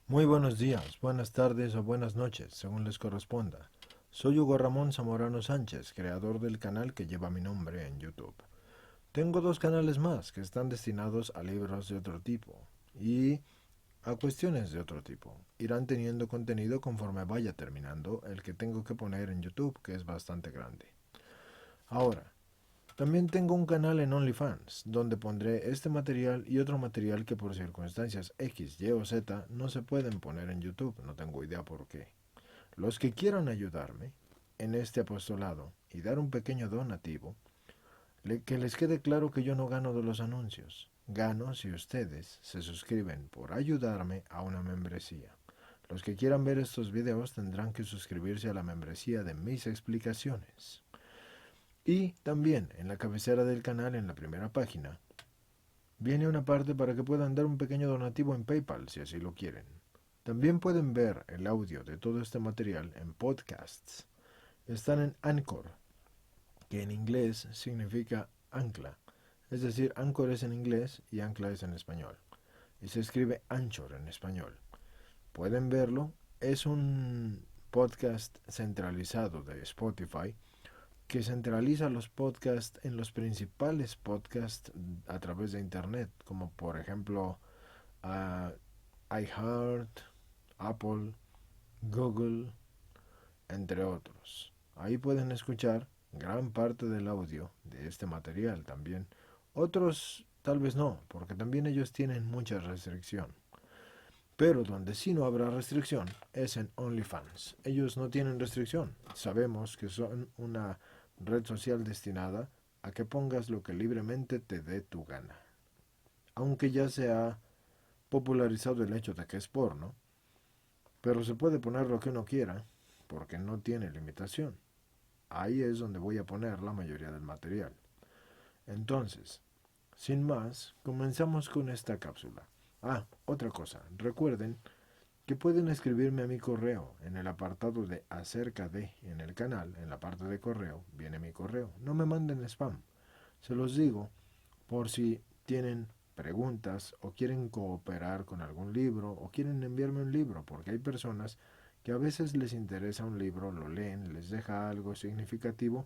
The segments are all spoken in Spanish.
Muy buenos días, buenas tardes o buenas noches, según les corresponda. Soy Hugo Ramón Zamorano Sánchez, creador del canal que lleva mi nombre en YouTube. Tengo dos canales más que están destinados a libros de otro tipo y a cuestiones de otro tipo. Irán teniendo contenido conforme vaya terminando el que tengo que poner en YouTube, que es bastante grande. Ahora, también tengo un canal en OnlyFans, donde pondré este material y otro material que por circunstancias X, Y o Z no se pueden poner en YouTube, no tengo idea por qué. Los que quieran ayudarme en este apostolado y dar un pequeño donativo, que les quede claro que yo no gano de los anuncios. Gano si ustedes se suscriben por ayudarme a una membresía. Los que quieran ver estos videos tendrán que suscribirse a la membresía de mis explicaciones. Y también en la cabecera del canal, en la primera página, viene una parte para que puedan dar un pequeño donativo en PayPal si así lo quieren. También pueden ver el audio de todo este material en podcasts. Están en Anchor, que en inglés significa ancla. Es decir, Anchor es en inglés y ancla es en español. Y se escribe Anchor en español. Pueden verlo. Es un podcast centralizado de Spotify que centraliza los podcasts en los principales podcasts a través de internet, como por ejemplo uh, iHeart, Apple, Google, entre otros. Ahí pueden escuchar gran parte del audio de este material también. Otros tal vez no, porque también ellos tienen mucha restricción. Pero donde sí no habrá restricción es en OnlyFans. Ellos no tienen restricción. Sabemos que son una red social destinada a que pongas lo que libremente te dé tu gana. Aunque ya se ha popularizado el hecho de que es porno, pero se puede poner lo que uno quiera porque no tiene limitación. Ahí es donde voy a poner la mayoría del material. Entonces, sin más, comenzamos con esta cápsula. Otra cosa, recuerden que pueden escribirme a mi correo en el apartado de acerca de en el canal, en la parte de correo, viene mi correo. No me manden spam. Se los digo por si tienen preguntas o quieren cooperar con algún libro o quieren enviarme un libro, porque hay personas que a veces les interesa un libro, lo leen, les deja algo significativo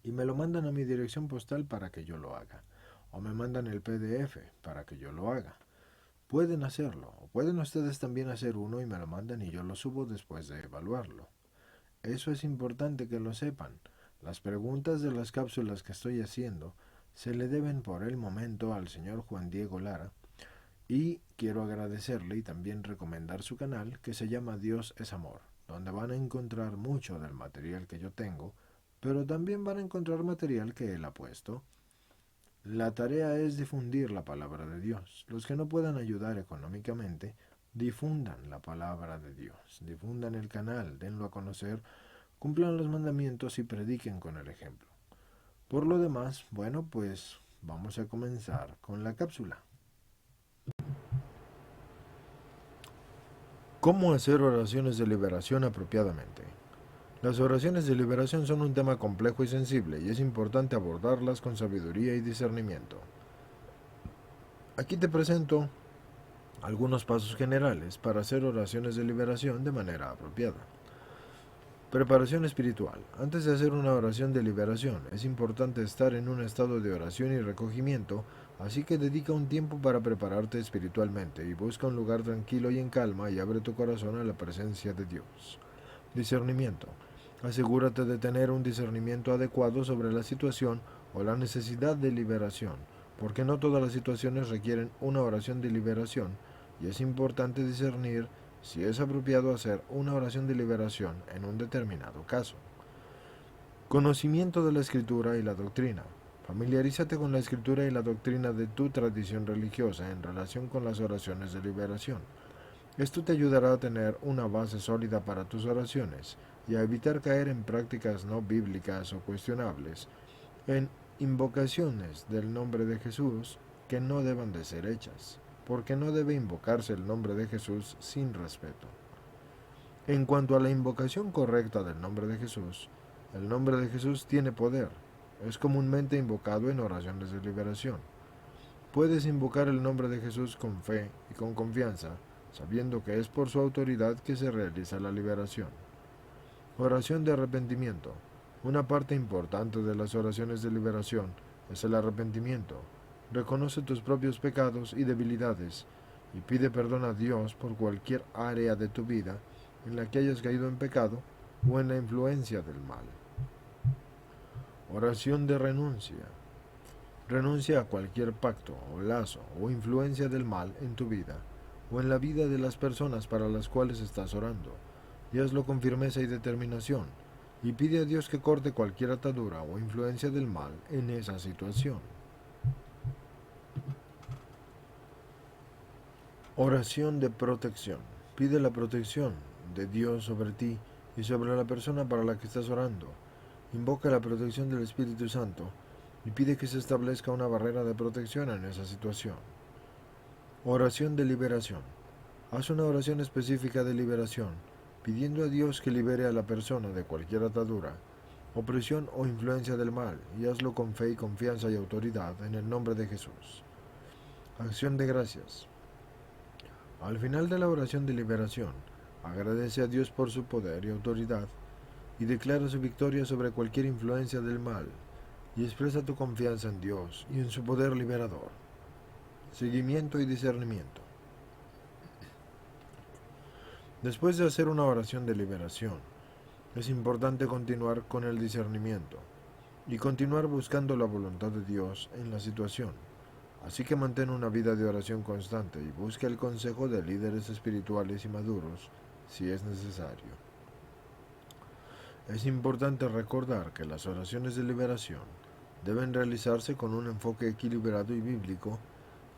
y me lo mandan a mi dirección postal para que yo lo haga. O me mandan el PDF para que yo lo haga. Pueden hacerlo, o pueden ustedes también hacer uno y me lo mandan y yo lo subo después de evaluarlo. Eso es importante que lo sepan. Las preguntas de las cápsulas que estoy haciendo se le deben por el momento al señor Juan Diego Lara y quiero agradecerle y también recomendar su canal que se llama Dios es Amor, donde van a encontrar mucho del material que yo tengo, pero también van a encontrar material que él ha puesto. La tarea es difundir la palabra de Dios. Los que no puedan ayudar económicamente, difundan la palabra de Dios, difundan el canal, denlo a conocer, cumplan los mandamientos y prediquen con el ejemplo. Por lo demás, bueno, pues vamos a comenzar con la cápsula. ¿Cómo hacer oraciones de liberación apropiadamente? Las oraciones de liberación son un tema complejo y sensible y es importante abordarlas con sabiduría y discernimiento. Aquí te presento algunos pasos generales para hacer oraciones de liberación de manera apropiada. Preparación espiritual. Antes de hacer una oración de liberación, es importante estar en un estado de oración y recogimiento, así que dedica un tiempo para prepararte espiritualmente y busca un lugar tranquilo y en calma y abre tu corazón a la presencia de Dios. Discernimiento. Asegúrate de tener un discernimiento adecuado sobre la situación o la necesidad de liberación, porque no todas las situaciones requieren una oración de liberación y es importante discernir si es apropiado hacer una oración de liberación en un determinado caso. Conocimiento de la escritura y la doctrina. Familiarízate con la escritura y la doctrina de tu tradición religiosa en relación con las oraciones de liberación. Esto te ayudará a tener una base sólida para tus oraciones y a evitar caer en prácticas no bíblicas o cuestionables, en invocaciones del nombre de Jesús que no deban de ser hechas, porque no debe invocarse el nombre de Jesús sin respeto. En cuanto a la invocación correcta del nombre de Jesús, el nombre de Jesús tiene poder. Es comúnmente invocado en oraciones de liberación. Puedes invocar el nombre de Jesús con fe y con confianza, sabiendo que es por su autoridad que se realiza la liberación. Oración de arrepentimiento. Una parte importante de las oraciones de liberación es el arrepentimiento. Reconoce tus propios pecados y debilidades y pide perdón a Dios por cualquier área de tu vida en la que hayas caído en pecado o en la influencia del mal. Oración de renuncia. Renuncia a cualquier pacto o lazo o influencia del mal en tu vida o en la vida de las personas para las cuales estás orando, y hazlo con firmeza y determinación, y pide a Dios que corte cualquier atadura o influencia del mal en esa situación. Oración de protección. Pide la protección de Dios sobre ti y sobre la persona para la que estás orando. Invoca la protección del Espíritu Santo y pide que se establezca una barrera de protección en esa situación. Oración de liberación. Haz una oración específica de liberación, pidiendo a Dios que libere a la persona de cualquier atadura, opresión o influencia del mal, y hazlo con fe y confianza y autoridad en el nombre de Jesús. Acción de gracias. Al final de la oración de liberación, agradece a Dios por su poder y autoridad, y declara su victoria sobre cualquier influencia del mal, y expresa tu confianza en Dios y en su poder liberador. Seguimiento y discernimiento. Después de hacer una oración de liberación, es importante continuar con el discernimiento y continuar buscando la voluntad de Dios en la situación. Así que mantén una vida de oración constante y busca el consejo de líderes espirituales y maduros si es necesario. Es importante recordar que las oraciones de liberación deben realizarse con un enfoque equilibrado y bíblico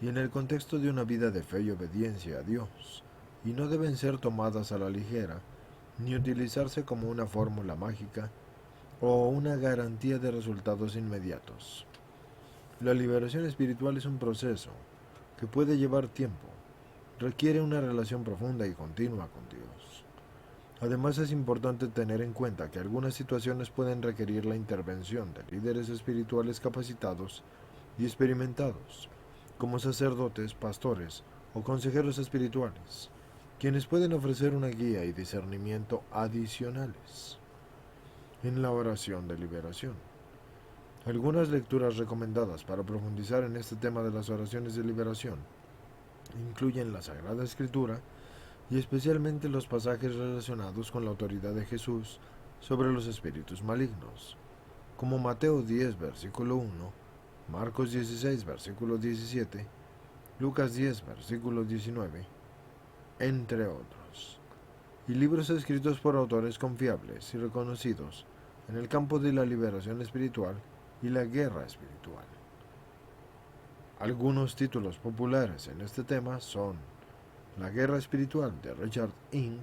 y en el contexto de una vida de fe y obediencia a Dios, y no deben ser tomadas a la ligera, ni utilizarse como una fórmula mágica o una garantía de resultados inmediatos. La liberación espiritual es un proceso que puede llevar tiempo, requiere una relación profunda y continua con Dios. Además, es importante tener en cuenta que algunas situaciones pueden requerir la intervención de líderes espirituales capacitados y experimentados, como sacerdotes, pastores o consejeros espirituales, quienes pueden ofrecer una guía y discernimiento adicionales. En la oración de liberación. Algunas lecturas recomendadas para profundizar en este tema de las oraciones de liberación incluyen la Sagrada Escritura y especialmente los pasajes relacionados con la autoridad de Jesús sobre los espíritus malignos, como Mateo 10, versículo 1, Marcos 16, versículo 17, Lucas 10, versículo 19, entre otros, y libros escritos por autores confiables y reconocidos en el campo de la liberación espiritual y la guerra espiritual. Algunos títulos populares en este tema son La guerra espiritual de Richard Ing,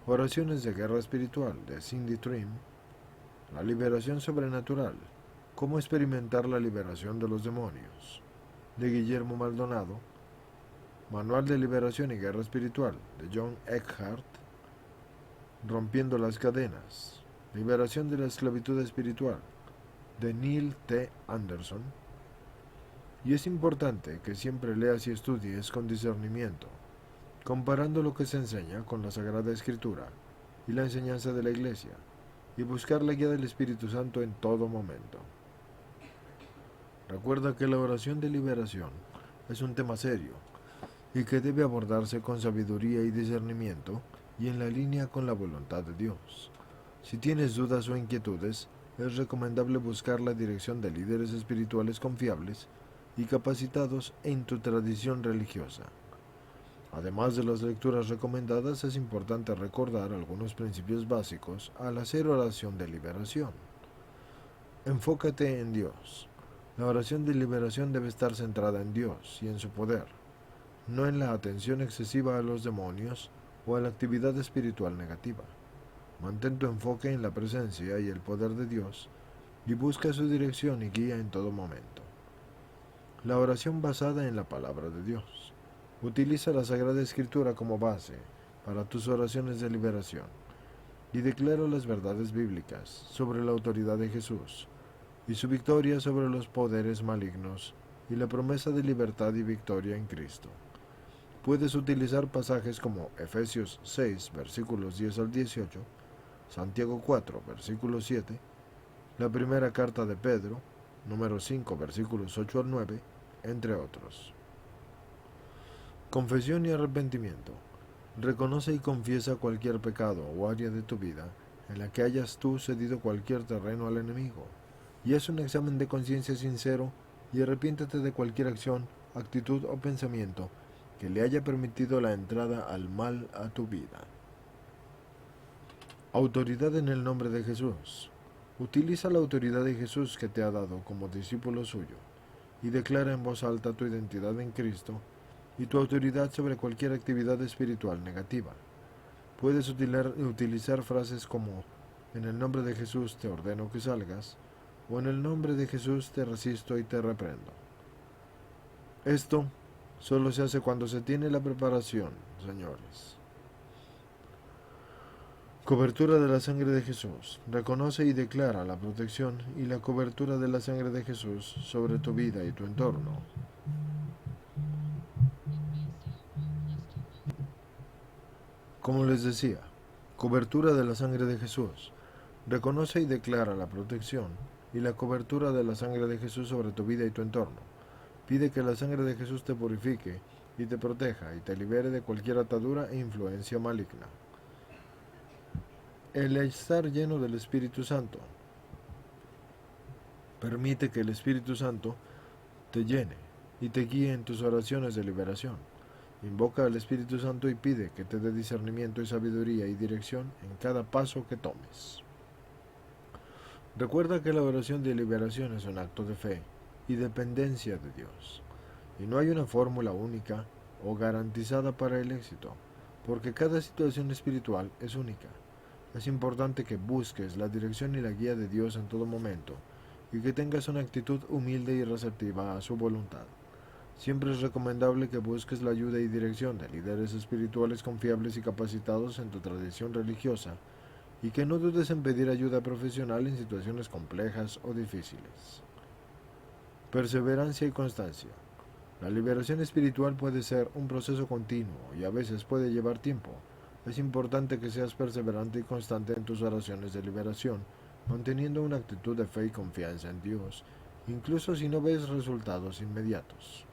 Oraciones de guerra espiritual de Cindy Trimm, La liberación sobrenatural, Cómo experimentar la liberación de los demonios, de Guillermo Maldonado, Manual de liberación y guerra espiritual de John Eckhart, Rompiendo las cadenas, Liberación de la esclavitud espiritual de Neil T. Anderson. Y es importante que siempre leas y estudies con discernimiento, comparando lo que se enseña con la Sagrada Escritura y la enseñanza de la Iglesia, y buscar la guía del Espíritu Santo en todo momento. Recuerda que la oración de liberación es un tema serio y que debe abordarse con sabiduría y discernimiento y en la línea con la voluntad de Dios. Si tienes dudas o inquietudes, es recomendable buscar la dirección de líderes espirituales confiables y capacitados en tu tradición religiosa. Además de las lecturas recomendadas, es importante recordar algunos principios básicos al hacer oración de liberación. Enfócate en Dios. La oración de liberación debe estar centrada en Dios y en su poder, no en la atención excesiva a los demonios o a la actividad espiritual negativa. Mantén tu enfoque en la presencia y el poder de Dios y busca su dirección y guía en todo momento. La oración basada en la palabra de Dios. Utiliza la Sagrada Escritura como base para tus oraciones de liberación y declara las verdades bíblicas sobre la autoridad de Jesús y su victoria sobre los poderes malignos y la promesa de libertad y victoria en Cristo. Puedes utilizar pasajes como Efesios 6, versículos 10 al 18, Santiago 4, versículo 7, la primera carta de Pedro, número 5, versículos 8 al 9, entre otros. Confesión y arrepentimiento. Reconoce y confiesa cualquier pecado o área de tu vida en la que hayas tú cedido cualquier terreno al enemigo, y haz un examen de conciencia sincero y arrepiéntete de cualquier acción, actitud o pensamiento que le haya permitido la entrada al mal a tu vida. Autoridad en el nombre de Jesús. Utiliza la autoridad de Jesús que te ha dado como discípulo suyo y declara en voz alta tu identidad en Cristo y tu autoridad sobre cualquier actividad espiritual negativa. Puedes utilizar frases como en el nombre de Jesús te ordeno que salgas o en el nombre de Jesús te resisto y te reprendo. Esto solo se hace cuando se tiene la preparación, señores. Cobertura de la sangre de Jesús. Reconoce y declara la protección y la cobertura de la sangre de Jesús sobre tu vida y tu entorno. Como les decía, cobertura de la sangre de Jesús. Reconoce y declara la protección y la cobertura de la sangre de Jesús sobre tu vida y tu entorno. Pide que la sangre de Jesús te purifique y te proteja y te libere de cualquier atadura e influencia maligna. El estar lleno del Espíritu Santo. Permite que el Espíritu Santo te llene y te guíe en tus oraciones de liberación. Invoca al Espíritu Santo y pide que te dé discernimiento y sabiduría y dirección en cada paso que tomes. Recuerda que la oración de liberación es un acto de fe y dependencia de Dios, y no hay una fórmula única o garantizada para el éxito, porque cada situación espiritual es única. Es importante que busques la dirección y la guía de Dios en todo momento, y que tengas una actitud humilde y receptiva a su voluntad. Siempre es recomendable que busques la ayuda y dirección de líderes espirituales confiables y capacitados en tu tradición religiosa, y que no dudes en pedir ayuda profesional en situaciones complejas o difíciles. Perseverancia y constancia. La liberación espiritual puede ser un proceso continuo y a veces puede llevar tiempo. Es importante que seas perseverante y constante en tus oraciones de liberación, manteniendo una actitud de fe y confianza en Dios, incluso si no ves resultados inmediatos.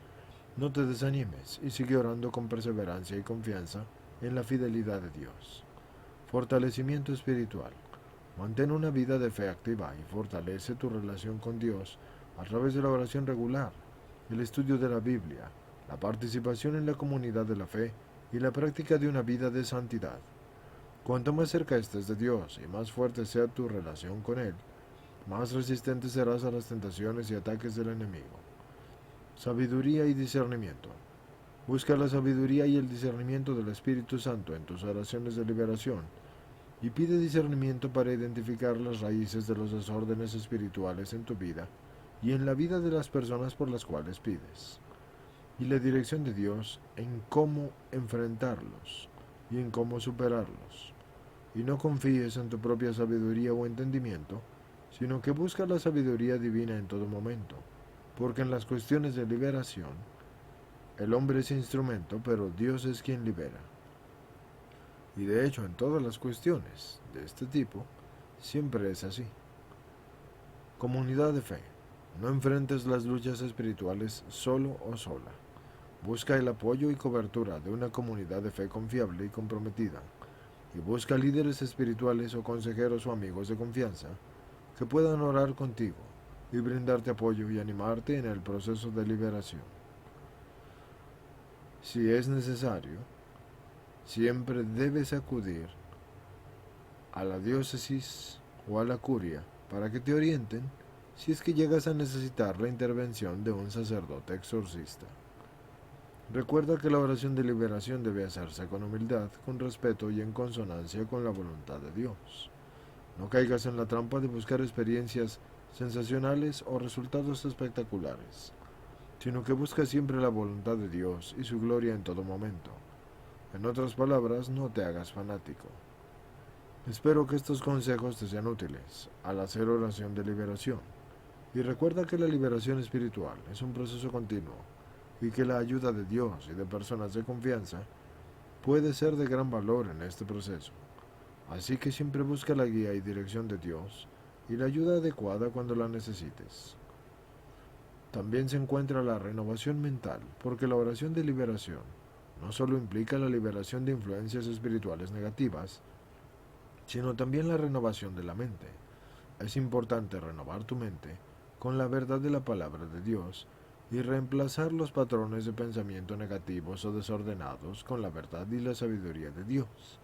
No te desanimes y sigue orando con perseverancia y confianza en la fidelidad de Dios. Fortalecimiento espiritual. Mantén una vida de fe activa y fortalece tu relación con Dios a través de la oración regular, el estudio de la Biblia, la participación en la comunidad de la fe y la práctica de una vida de santidad. Cuanto más cerca estés de Dios y más fuerte sea tu relación con Él, más resistente serás a las tentaciones y ataques del enemigo. Sabiduría y discernimiento. Busca la sabiduría y el discernimiento del Espíritu Santo en tus oraciones de liberación y pide discernimiento para identificar las raíces de los desórdenes espirituales en tu vida y en la vida de las personas por las cuales pides, y la dirección de Dios en cómo enfrentarlos y en cómo superarlos. Y no confíes en tu propia sabiduría o entendimiento, sino que busca la sabiduría divina en todo momento, porque en las cuestiones de liberación, el hombre es instrumento, pero Dios es quien libera. Y de hecho, en todas las cuestiones de este tipo, siempre es así. Comunidad de fe. No enfrentes las luchas espirituales solo o sola. Busca el apoyo y cobertura de una comunidad de fe confiable y comprometida, y busca líderes espirituales o consejeros o amigos de confianza que puedan orar contigo y brindarte apoyo y animarte en el proceso de liberación. Si es necesario, siempre debes acudir a la diócesis o a la curia para que te orienten si es que llegas a necesitar la intervención de un sacerdote exorcista. Recuerda que la oración de liberación debe hacerse con humildad, con respeto y en consonancia con la voluntad de Dios. No caigas en la trampa de buscar experiencias sensacionales o resultados espectaculares, sino que busca siempre la voluntad de Dios y su gloria en todo momento. En otras palabras, no te hagas fanático. Espero que estos consejos te sean útiles al hacer oración de liberación. Y recuerda que la liberación espiritual es un proceso continuo, y que la ayuda de Dios y de personas de confianza puede ser de gran valor en este proceso. Así que siempre busca la guía y dirección de Dios y la ayuda adecuada cuando la necesites. También se encuentra la renovación mental, porque la oración de liberación no solo implica la liberación de influencias espirituales negativas, sino también la renovación de la mente. Es importante renovar tu mente con la verdad de la palabra de Dios y reemplazar los patrones de pensamiento negativos o desordenados con la verdad y la sabiduría de Dios.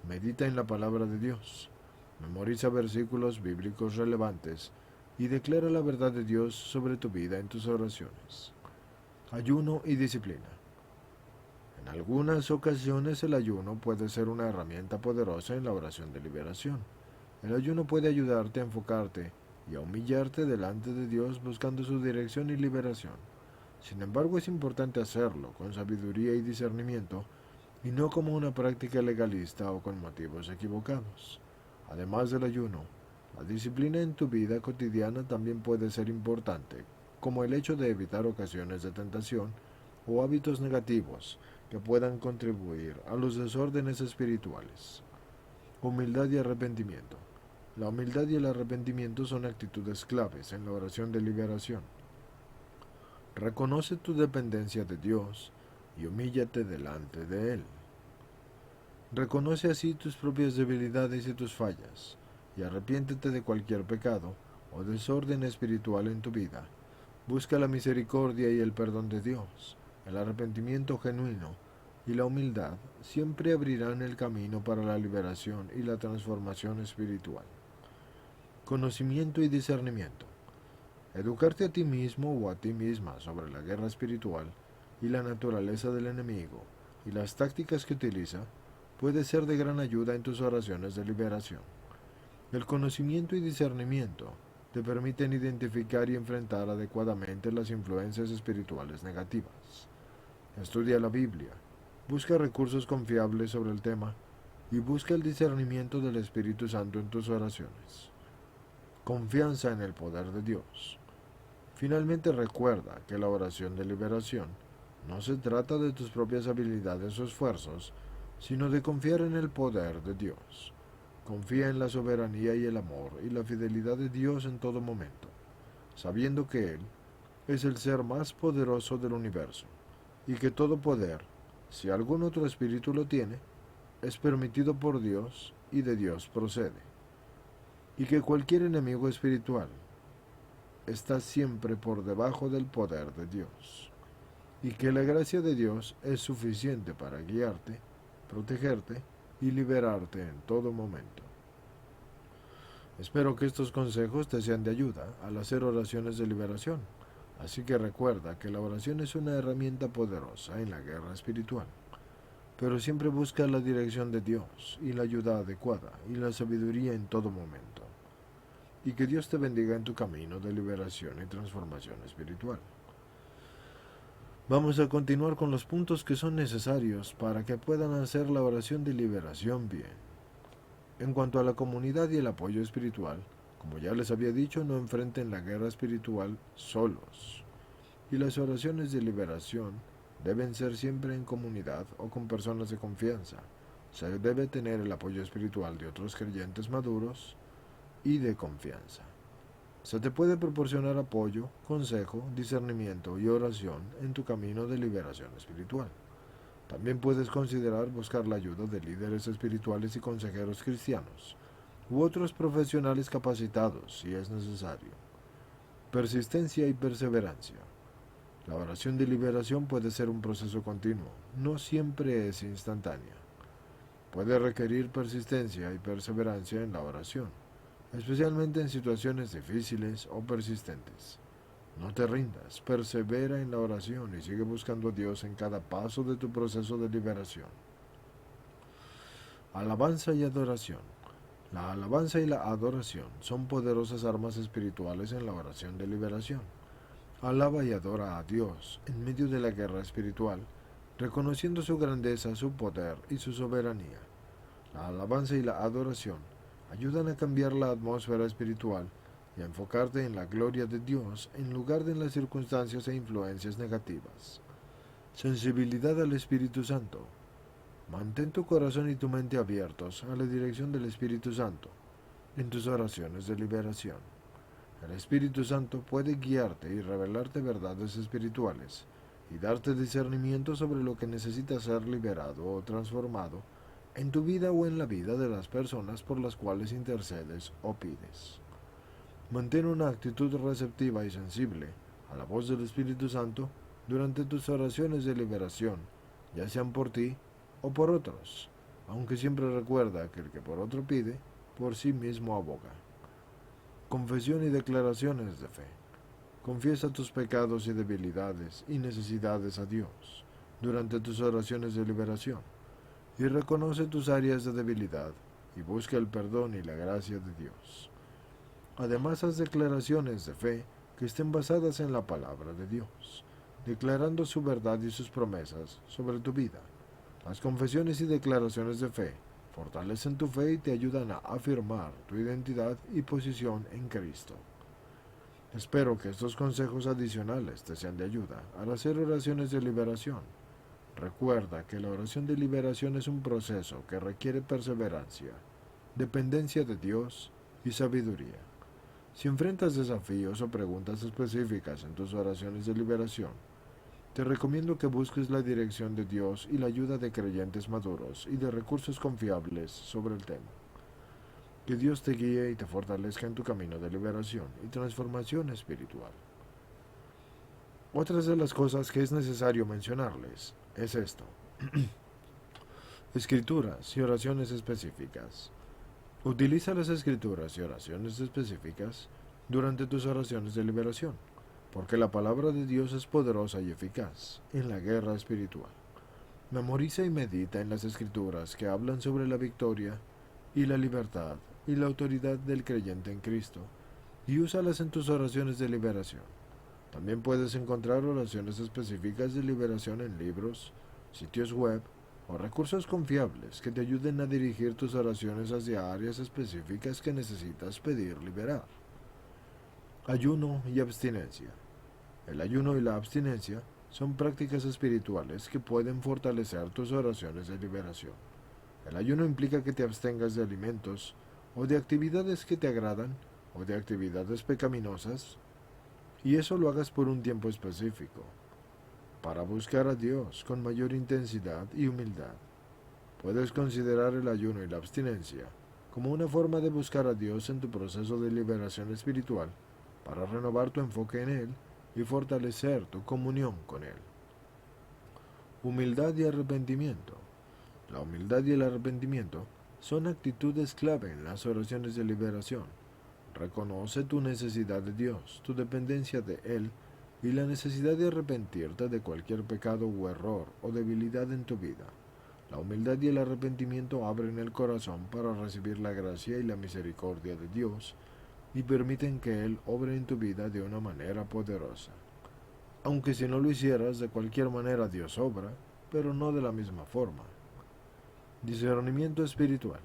Medita en la palabra de Dios, memoriza versículos bíblicos relevantes y declara la verdad de Dios sobre tu vida en tus oraciones. Ayuno y disciplina. En algunas ocasiones el ayuno puede ser una herramienta poderosa en la oración de liberación. El ayuno puede ayudarte a enfocarte y a humillarte delante de Dios buscando su dirección y liberación. Sin embargo, es importante hacerlo con sabiduría y discernimiento y no como una práctica legalista o con motivos equivocados. Además del ayuno, la disciplina en tu vida cotidiana también puede ser importante, como el hecho de evitar ocasiones de tentación o hábitos negativos que puedan contribuir a los desórdenes espirituales. Humildad y arrepentimiento. La humildad y el arrepentimiento son actitudes claves en la oración de liberación. Reconoce tu dependencia de Dios y humíllate delante de Él. Reconoce así tus propias debilidades y tus fallas, y arrepiéntete de cualquier pecado o desorden espiritual en tu vida. Busca la misericordia y el perdón de Dios. El arrepentimiento genuino y la humildad siempre abrirán el camino para la liberación y la transformación espiritual. Conocimiento y discernimiento. Educarte a ti mismo o a ti misma sobre la guerra espiritual y la naturaleza del enemigo y las tácticas que utiliza puede ser de gran ayuda en tus oraciones de liberación. El conocimiento y discernimiento te permiten identificar y enfrentar adecuadamente las influencias espirituales negativas. Estudia la Biblia, busca recursos confiables sobre el tema y busca el discernimiento del Espíritu Santo en tus oraciones. Confianza en el poder de Dios. Finalmente recuerda que la oración de liberación no se trata de tus propias habilidades o esfuerzos, sino de confiar en el poder de Dios. Confía en la soberanía y el amor y la fidelidad de Dios en todo momento, sabiendo que Él es el ser más poderoso del universo y que todo poder, si algún otro espíritu lo tiene, es permitido por Dios y de Dios procede, y que cualquier enemigo espiritual está siempre por debajo del poder de Dios, y que la gracia de Dios es suficiente para guiarte, protegerte y liberarte en todo momento. Espero que estos consejos te sean de ayuda al hacer oraciones de liberación, así que recuerda que la oración es una herramienta poderosa en la guerra espiritual, pero siempre busca la dirección de Dios y la ayuda adecuada y la sabiduría en todo momento. Y que Dios te bendiga en tu camino de liberación y transformación espiritual. Vamos a continuar con los puntos que son necesarios para que puedan hacer la oración de liberación bien. En cuanto a la comunidad y el apoyo espiritual, como ya les había dicho, no enfrenten la guerra espiritual solos. Y las oraciones de liberación deben ser siempre en comunidad o con personas de confianza. Se debe tener el apoyo espiritual de otros creyentes maduros y de confianza. Se te puede proporcionar apoyo, consejo, discernimiento y oración en tu camino de liberación espiritual. También puedes considerar buscar la ayuda de líderes espirituales y consejeros cristianos, u otros profesionales capacitados si es necesario. Persistencia y perseverancia. La oración de liberación puede ser un proceso continuo, no siempre es instantánea. Puede requerir persistencia y perseverancia en la oración, especialmente en situaciones difíciles o persistentes. No te rindas, persevera en la oración y sigue buscando a Dios en cada paso de tu proceso de liberación. Alabanza y adoración. La alabanza y la adoración son poderosas armas espirituales en la oración de liberación. Alaba y adora a Dios en medio de la guerra espiritual, reconociendo su grandeza, su poder y su soberanía. La alabanza y la adoración ayudan a cambiar la atmósfera espiritual y a enfocarte en la gloria de Dios en lugar de en las circunstancias e influencias negativas. Sensibilidad al Espíritu Santo. Mantén tu corazón y tu mente abiertos a la dirección del Espíritu Santo en tus oraciones de liberación. El Espíritu Santo puede guiarte y revelarte verdades espirituales y darte discernimiento sobre lo que necesita ser liberado o transformado en tu vida o en la vida de las personas por las cuales intercedes o pides. Mantén una actitud receptiva y sensible a la voz del Espíritu Santo durante tus oraciones de liberación, ya sean por ti o por otros, aunque siempre recuerda que el que por otro pide, por sí mismo aboga. Confesión y declaraciones de fe. Confiesa tus pecados y debilidades y necesidades a Dios durante tus oraciones de liberación y reconoce tus áreas de debilidad y busca el perdón y la gracia de Dios. Además, haz declaraciones de fe que estén basadas en la palabra de Dios, declarando su verdad y sus promesas sobre tu vida. Las confesiones y declaraciones de fe fortalecen tu fe y te ayudan a afirmar tu identidad y posición en Cristo. Espero que estos consejos adicionales te sean de ayuda al hacer oraciones de liberación. Recuerda que la oración de liberación es un proceso que requiere perseverancia, dependencia de Dios y sabiduría. Si enfrentas desafíos o preguntas específicas en tus oraciones de liberación, te recomiendo que busques la dirección de Dios y la ayuda de creyentes maduros y de recursos confiables sobre el tema. Que Dios te guíe y te fortalezca en tu camino de liberación y transformación espiritual. Otras de las cosas que es necesario mencionarles es esto. Escrituras y oraciones específicas. Utiliza las escrituras y oraciones específicas durante tus oraciones de liberación, porque la palabra de Dios es poderosa y eficaz en la guerra espiritual. Memoriza y medita en las escrituras que hablan sobre la victoria y la libertad y la autoridad del creyente en Cristo, y úsalas en tus oraciones de liberación. También puedes encontrar oraciones específicas de liberación en libros, sitios web o recursos confiables que te ayuden a dirigir tus oraciones hacia áreas específicas que necesitas pedir liberar. Ayuno y abstinencia. El ayuno y la abstinencia son prácticas espirituales que pueden fortalecer tus oraciones de liberación. El ayuno implica que te abstengas de alimentos o de actividades que te agradan o de actividades pecaminosas, y eso lo hagas por un tiempo específico, para buscar a Dios con mayor intensidad y humildad. Puedes considerar el ayuno y la abstinencia como una forma de buscar a Dios en tu proceso de liberación espiritual para renovar tu enfoque en Él y fortalecer tu comunión con Él. Humildad y arrepentimiento. La humildad y el arrepentimiento son actitudes clave en las oraciones de liberación. Reconoce tu necesidad de Dios, tu dependencia de Él y la necesidad de arrepentirte de cualquier pecado o error o debilidad en tu vida. La humildad y el arrepentimiento abren el corazón para recibir la gracia y la misericordia de Dios y permiten que Él obre en tu vida de una manera poderosa. Aunque si no lo hicieras, de cualquier manera Dios obra, pero no de la misma forma. Discernimiento espiritual.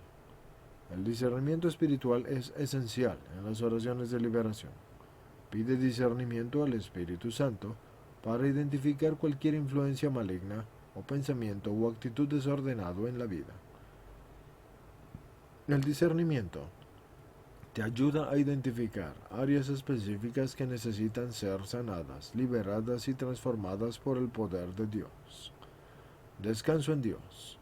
El discernimiento espiritual es esencial en las oraciones de liberación. Pide discernimiento al Espíritu Santo para identificar cualquier influencia maligna o pensamiento o actitud desordenado en la vida. El discernimiento te ayuda a identificar áreas específicas que necesitan ser sanadas, liberadas y transformadas por el poder de Dios. Descanso en Dios.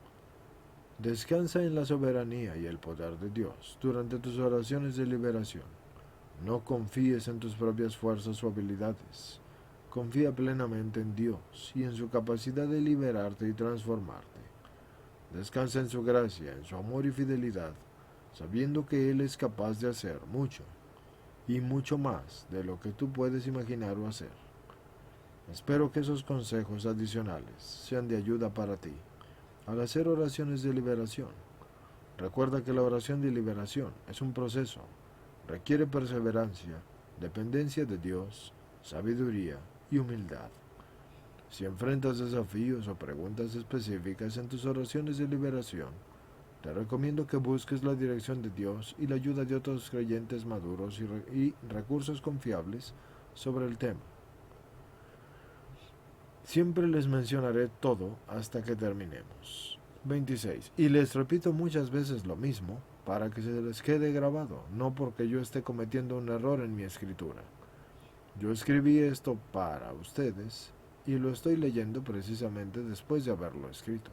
Descansa en la soberanía y el poder de Dios durante tus oraciones de liberación. No confíes en tus propias fuerzas o habilidades. Confía plenamente en Dios y en su capacidad de liberarte y transformarte. Descansa en su gracia, en su amor y fidelidad, sabiendo que Él es capaz de hacer mucho, y mucho más de lo que tú puedes imaginar o hacer. Espero que esos consejos adicionales sean de ayuda para ti al hacer oraciones de liberación. Recuerda que la oración de liberación es un proceso, requiere perseverancia, dependencia de Dios, sabiduría y humildad. Si enfrentas desafíos o preguntas específicas en tus oraciones de liberación, te recomiendo que busques la dirección de Dios y la ayuda de otros creyentes maduros y recursos confiables sobre el tema. Siempre les mencionaré todo hasta que terminemos. 26. Y les repito muchas veces lo mismo, para que se les quede grabado, no porque yo esté cometiendo un error en mi escritura. Yo escribí esto para ustedes y lo estoy leyendo precisamente después de haberlo escrito.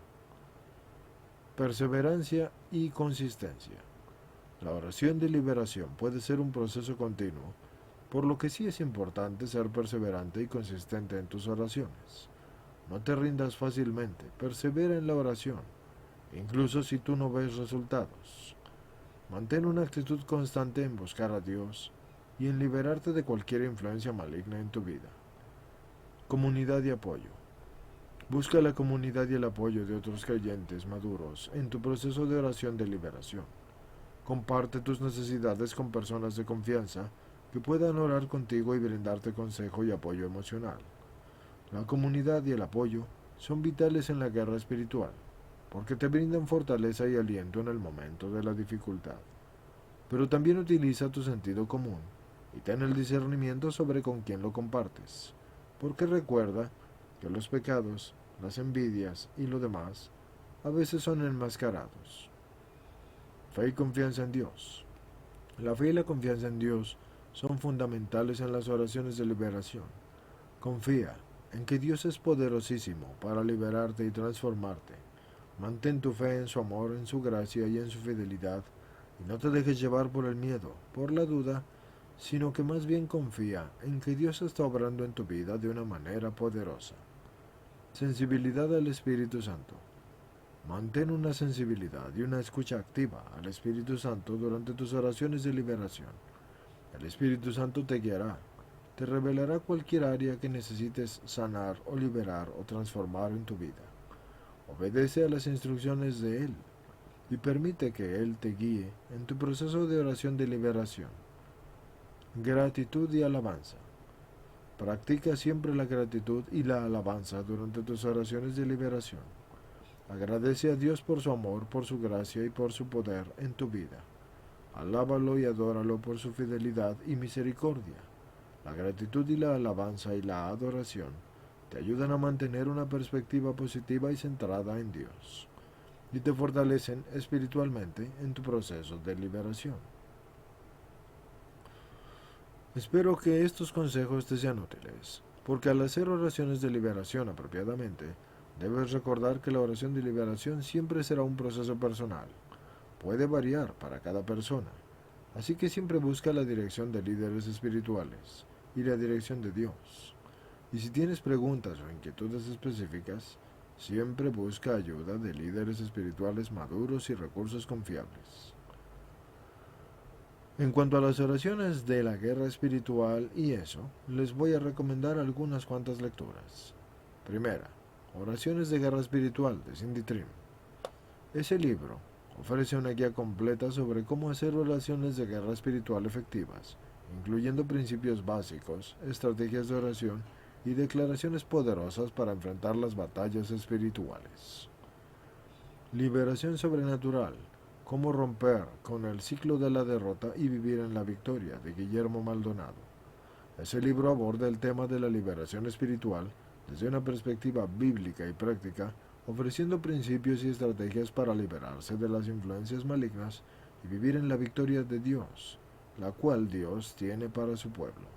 Perseverancia y consistencia. La oración de liberación puede ser un proceso continuo, por lo que sí es importante ser perseverante y consistente en tus oraciones. No te rindas fácilmente, persevera en la oración, incluso si tú no ves resultados. Mantén una actitud constante en buscar a Dios y en liberarte de cualquier influencia maligna en tu vida. Comunidad y apoyo. Busca la comunidad y el apoyo de otros creyentes maduros en tu proceso de oración de liberación. Comparte tus necesidades con personas de confianza que puedan orar contigo y brindarte consejo y apoyo emocional. La comunidad y el apoyo son vitales en la guerra espiritual, porque te brindan fortaleza y aliento en el momento de la dificultad. Pero también utiliza tu sentido común y ten el discernimiento sobre con quién lo compartes, porque recuerda que los pecados, las envidias y lo demás a veces son enmascarados. Fe y confianza en Dios. La fe y la confianza en Dios son fundamentales en las oraciones de liberación. Confía en que Dios es poderosísimo para liberarte y transformarte. Mantén tu fe en su amor, en su gracia y en su fidelidad, y no te dejes llevar por el miedo, por la duda, sino que más bien confía en que Dios está obrando en tu vida de una manera poderosa. Sensibilidad al Espíritu Santo. Mantén una sensibilidad y una escucha activa al Espíritu Santo durante tus oraciones de liberación. El Espíritu Santo te guiará, te revelará cualquier área que necesites sanar o liberar o transformar en tu vida. Obedece a las instrucciones de Él y permite que Él te guíe en tu proceso de oración de liberación. Gratitud y alabanza. Practica siempre la gratitud y la alabanza durante tus oraciones de liberación. Agradece a Dios por su amor, por su gracia y por su poder en tu vida. Alábalo y adóralo por su fidelidad y misericordia. La gratitud y la alabanza y la adoración te ayudan a mantener una perspectiva positiva y centrada en Dios, y te fortalecen espiritualmente en tu proceso de liberación. Espero que estos consejos te sean útiles, porque al hacer oraciones de liberación apropiadamente, debes recordar que la oración de liberación siempre será un proceso personal. Puede variar para cada persona, así que siempre busca la dirección de líderes espirituales y la dirección de Dios. Y si tienes preguntas o inquietudes específicas, siempre busca ayuda de líderes espirituales maduros y recursos confiables. En cuanto a las oraciones de la guerra espiritual y eso, les voy a recomendar algunas cuantas lecturas. Primera, Oraciones de Guerra Espiritual de Cindy Trimm. Ese libro ofrece una guía completa sobre cómo hacer oraciones de guerra espiritual efectivas, incluyendo principios básicos, estrategias de oración y declaraciones poderosas para enfrentar las batallas espirituales. Liberación sobrenatural. Cómo romper con el ciclo de la derrota y vivir en la victoria, de Guillermo Maldonado. Ese libro aborda el tema de la liberación espiritual desde una perspectiva bíblica y práctica, ofreciendo principios y estrategias para liberarse de las influencias malignas y vivir en la victoria de Dios, la cual Dios tiene para su pueblo.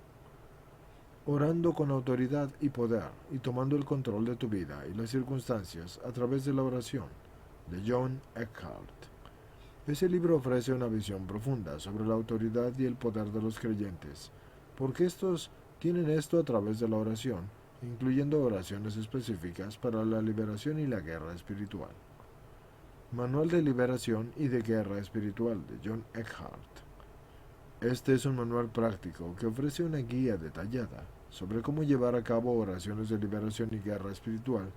Orando con autoridad y poder y tomando el control de tu vida y las circunstancias a través de la oración, de John Eckhart. Ese libro ofrece una visión profunda sobre la autoridad y el poder de los creyentes, porque estos tienen esto a través de la oración, incluyendo oraciones específicas para la liberación y la guerra espiritual. Manual de Liberación y de Guerra Espiritual de John Eckhart. Este es un manual práctico que ofrece una guía detallada sobre cómo llevar a cabo oraciones de liberación y guerra espiritual,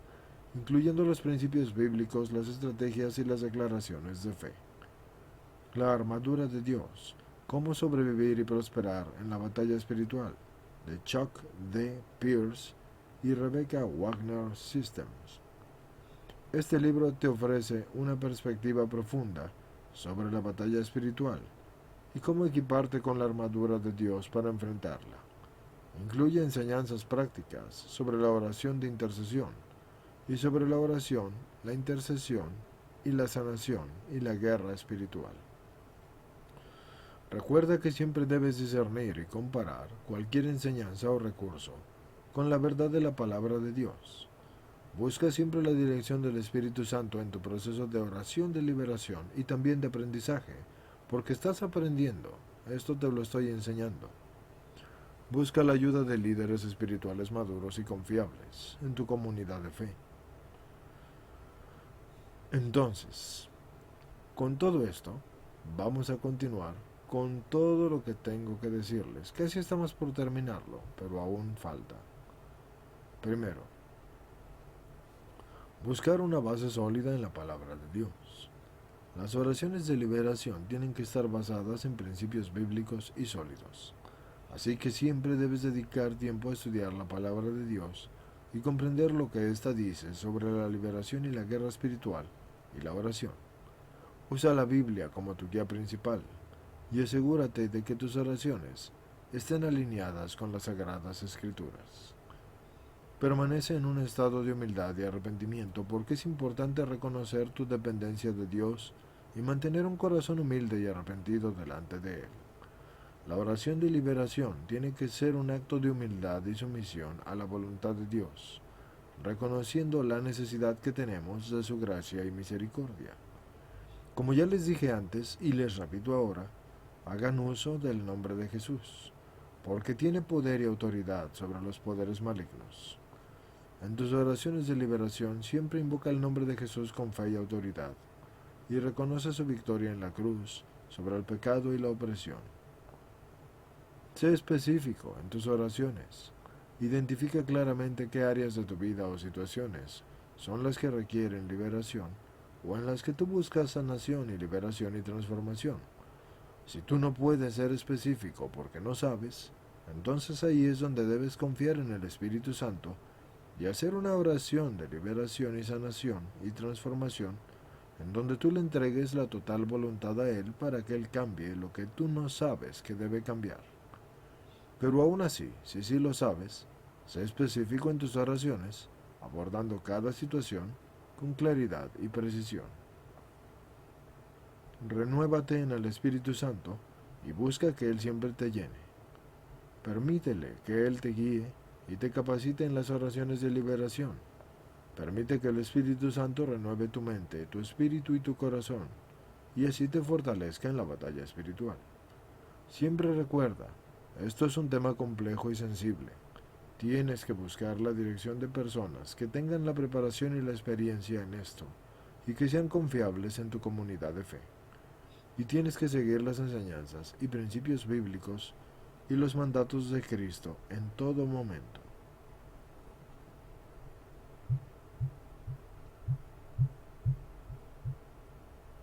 incluyendo los principios bíblicos, las estrategias y las declaraciones de fe. La armadura de Dios. Cómo sobrevivir y prosperar en la batalla espiritual, de Chuck D. Pierce y Rebecca Wagner Systems. Este libro te ofrece una perspectiva profunda sobre la batalla espiritual y cómo equiparte con la armadura de Dios para enfrentarla. Incluye enseñanzas prácticas sobre la oración de intercesión y sobre la oración, la intercesión y la sanación y la guerra espiritual. Recuerda que siempre debes discernir y comparar cualquier enseñanza o recurso con la verdad de la palabra de Dios. Busca siempre la dirección del Espíritu Santo en tu proceso de oración de liberación y también de aprendizaje, porque estás aprendiendo. Esto te lo estoy enseñando. Busca la ayuda de líderes espirituales maduros y confiables en tu comunidad de fe. Entonces, con todo esto, vamos a continuar con todo lo que tengo que decirles. Casi estamos por terminarlo, pero aún falta. Primero, buscar una base sólida en la palabra de Dios. Las oraciones de liberación tienen que estar basadas en principios bíblicos y sólidos. Así que siempre debes dedicar tiempo a estudiar la palabra de Dios y comprender lo que ésta dice sobre la liberación y la guerra espiritual y la oración. Usa la Biblia como tu guía principal y asegúrate de que tus oraciones estén alineadas con las sagradas escrituras. Permanece en un estado de humildad y arrepentimiento porque es importante reconocer tu dependencia de Dios y mantener un corazón humilde y arrepentido delante de Él. La oración de liberación tiene que ser un acto de humildad y sumisión a la voluntad de Dios, reconociendo la necesidad que tenemos de su gracia y misericordia. Como ya les dije antes y les repito ahora, hagan uso del nombre de Jesús, porque tiene poder y autoridad sobre los poderes malignos. En tus oraciones de liberación siempre invoca el nombre de Jesús con fe y autoridad, y reconoce su victoria en la cruz sobre el pecado y la opresión. Sé específico en tus oraciones. Identifica claramente qué áreas de tu vida o situaciones son las que requieren liberación o en las que tú buscas sanación y liberación y transformación. Si tú no puedes ser específico porque no sabes, entonces ahí es donde debes confiar en el Espíritu Santo y hacer una oración de liberación y sanación y transformación en donde tú le entregues la total voluntad a Él para que Él cambie lo que tú no sabes que debe cambiar. Pero aún así, si sí lo sabes, sé específico en tus oraciones, abordando cada situación con claridad y precisión. Renuévate en el Espíritu Santo y busca que Él siempre te llene. Permítele que Él te guíe y te capacite en las oraciones de liberación. Permite que el Espíritu Santo renueve tu mente, tu espíritu y tu corazón, y así te fortalezca en la batalla espiritual. Siempre recuerda, esto es un tema complejo y sensible. Tienes que buscar la dirección de personas que tengan la preparación y la experiencia en esto, y que sean confiables en tu comunidad de fe. Y tienes que seguir las enseñanzas y principios bíblicos y los mandatos de Cristo en todo momento.